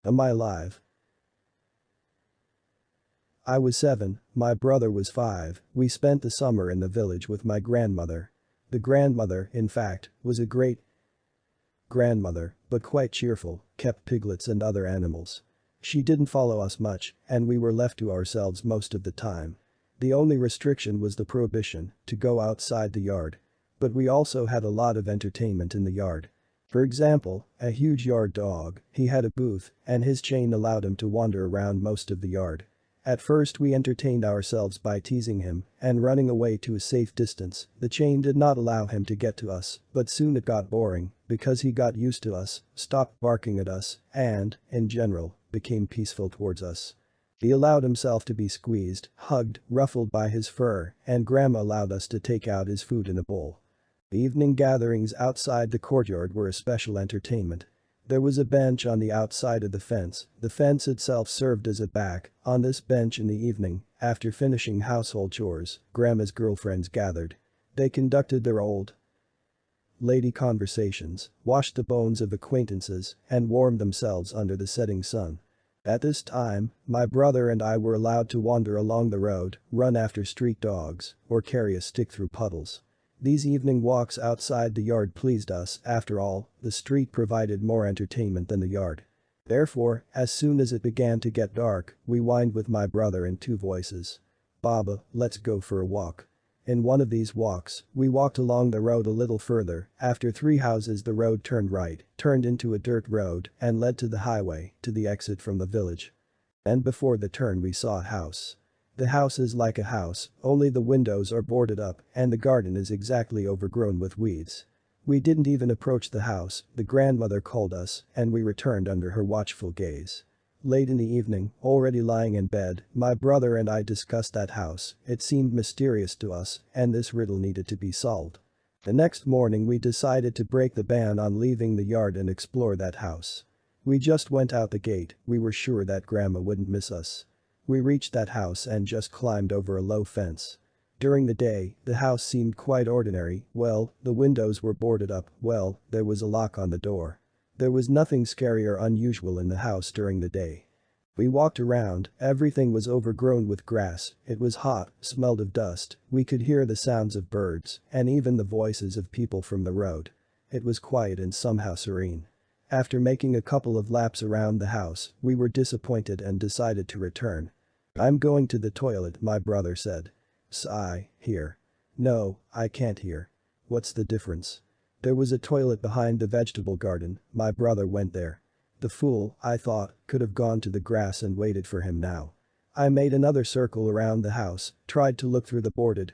Am I live? I was 7, my brother was 5, we spent the summer in the village with my grandmother. The grandmother, in fact, was a great grandmother, but quite cheerful, kept piglets and other animals. She didn't follow us much, and we were left to ourselves most of the time. The only restriction was the prohibition to go outside the yard. But we also had a lot of entertainment in the yard. For example, a huge yard dog, he had a booth, and his chain allowed him to wander around most of the yard. At first we entertained ourselves by teasing him and running away to a safe distance. The chain did not allow him to get to us, but soon it got boring because he got used to us, stopped barking at us, and, in general, became peaceful towards us. He allowed himself to be squeezed, hugged, ruffled by his fur, and Grandma allowed us to take out his food in a bowl. The evening gatherings outside the courtyard were a special entertainment. There was a bench on the outside of the fence. The fence itself served as a back. On this bench in the evening, after finishing household chores, Grandma's girlfriends gathered. They conducted their old lady conversations, washed the bones of acquaintances, and warmed themselves under the setting sun. At this time, my brother and I were allowed to wander along the road, run after street dogs, or carry a stick through puddles. These evening walks outside the yard pleased us. After all, the street provided more entertainment than the yard. Therefore, as soon as it began to get dark, we whined with my brother in two voices. "Baba, let's go for a walk." In one of these walks, we walked along the road a little further. After 3 houses the road turned right, turned into a dirt road, and led to the highway, to the exit from the village. And before the turn we saw a house. The house is like a house, only the windows are boarded up and the garden is exactly overgrown with weeds. We didn't even approach the house, the grandmother called us, and we returned under her watchful gaze. Late in the evening, already lying in bed, my brother and I discussed that house. It seemed mysterious to us, and this riddle needed to be solved. The next morning we decided to break the ban on leaving the yard and explore that house. We just went out the gate, we were sure that Grandma wouldn't miss us. We reached that house and just climbed over a low fence. During the day, the house seemed quite ordinary. Well, the windows were boarded up, well, there was a lock on the door. There was nothing scary or unusual in the house during the day. We walked around, everything was overgrown with grass, it was hot, smelled of dust, we could hear the sounds of birds, and even the voices of people from the road. It was quiet and somehow serene. After making a couple of laps around the house, we were disappointed and decided to return. "I'm going to the toilet," my brother said. Sigh, here. "No, I can't hear." "What's the difference?" There was a toilet behind the vegetable garden, my brother went there. The fool, I thought, could have gone to the grass and waited for him now. I made another circle around the house, tried to look through the boarded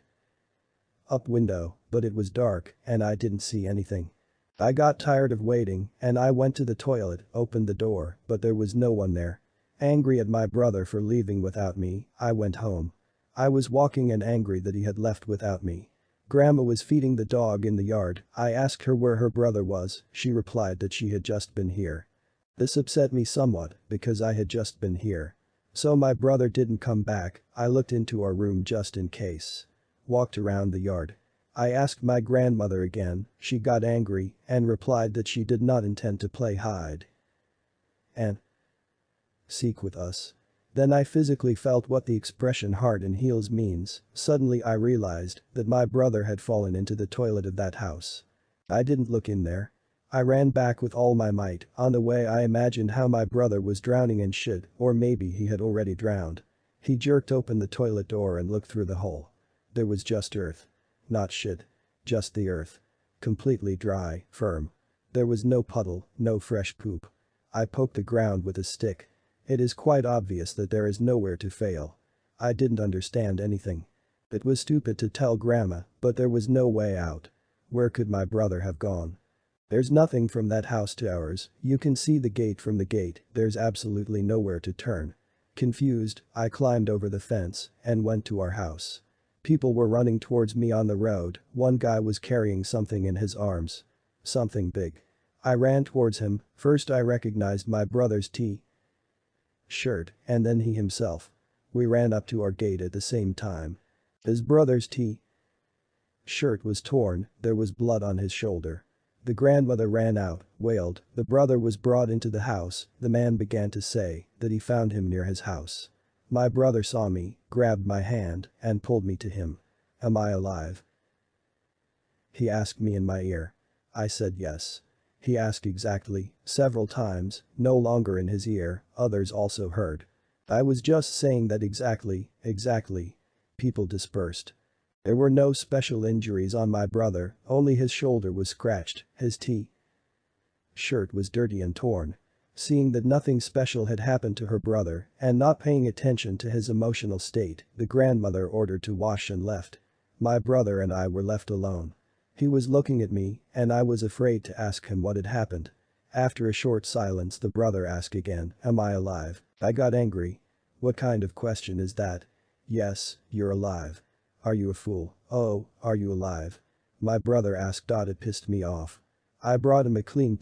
up window, but it was dark and I didn't see anything. I got tired of waiting and I went to the toilet, opened the door, but there was no one there. Angry at my brother for leaving without me, I went home. I was walking and angry that he had left without me. Grandma was feeding the dog in the yard. I asked her where her brother was, she replied that she had just been here. This upset me somewhat because I had just been here. So my brother didn't come back. I looked into our room just in case. Walked around the yard. I asked my grandmother again, she got angry and replied that she did not intend to play hide and seek with us. Then I physically felt what the expression heart and heels means. Suddenly I realized that my brother had fallen into the toilet of that house. I didn't look in there. I ran back with all my might. On the way I imagined how my brother was drowning in shit, or maybe he had already drowned. He jerked open the toilet door and looked through the hole. There was just earth. Not shit. Just the earth. Completely dry, firm. There was no puddle, no fresh poop. I poked the ground with a stick. It is quite obvious that there is nowhere to fail. I didn't understand anything. It was stupid to tell Grandma, but there was no way out. Where could my brother have gone? There's nothing from that house to ours, you can see the gate from the gate, there's absolutely nowhere to turn. Confused, I climbed over the fence and went to our house. People were running towards me on the road, one guy was carrying something in his arms. Something big. I ran towards him, first I recognized my brother's shirt, and then he himself. We ran up to our gate at the same time. His brother's shirt was torn, there was blood on his shoulder. The grandmother ran out, wailed, the brother was brought into the house, the man began to say that he found him near his house. My brother saw me, grabbed my hand, and pulled me to him. Am I alive? He asked me in my ear. I said yes. He asked exactly, several times, no longer in his ear, others also heard. I was just saying that exactly. People dispersed. There were no special injuries on my brother, only his shoulder was scratched, his shirt was dirty and torn. Seeing that nothing special had happened to her brother and not paying attention to his emotional state, the grandmother ordered to wash and left. My brother and I were left alone. He was looking at me and I was afraid to ask him what had happened. After a short silence the brother asked again, am I alive? I got angry. What kind of question is that? Yes, you're alive. Are you a fool? Oh, are you alive? My brother asked. It pissed me off. I brought him a clean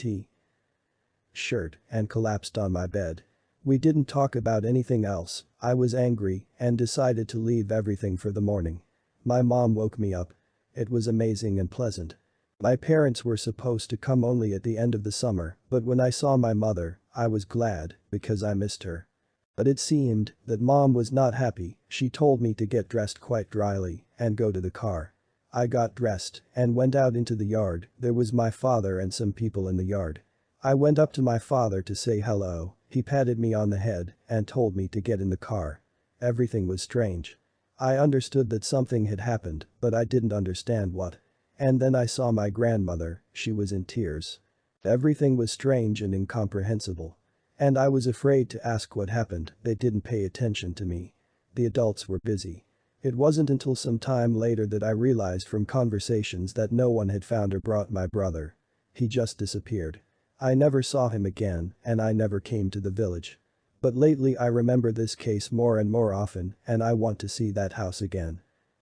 shirt and collapsed on my bed. We didn't talk about anything else. I was angry and decided to leave everything for the morning. My mom woke me up. It was amazing and pleasant. My parents were supposed to come only at the end of the summer, but when I saw my mother, I was glad because I missed her. But it seemed that mom was not happy. She told me to get dressed quite dryly and go to the car. I got dressed and went out into the yard. There was my father and some people in the yard. I went up to my father to say hello. He patted me on the head and told me to get in the car. Everything was strange. I understood that something had happened, but I didn't understand what. And then I saw my grandmother, she was in tears. Everything was strange and incomprehensible. And I was afraid to ask what happened. They didn't pay attention to me. The adults were busy. It wasn't until some time later that I realized from conversations that no one had found or brought my brother. He just disappeared. I never saw him again and I never came to the village. But lately I remember this case more and more often and I want to see that house again.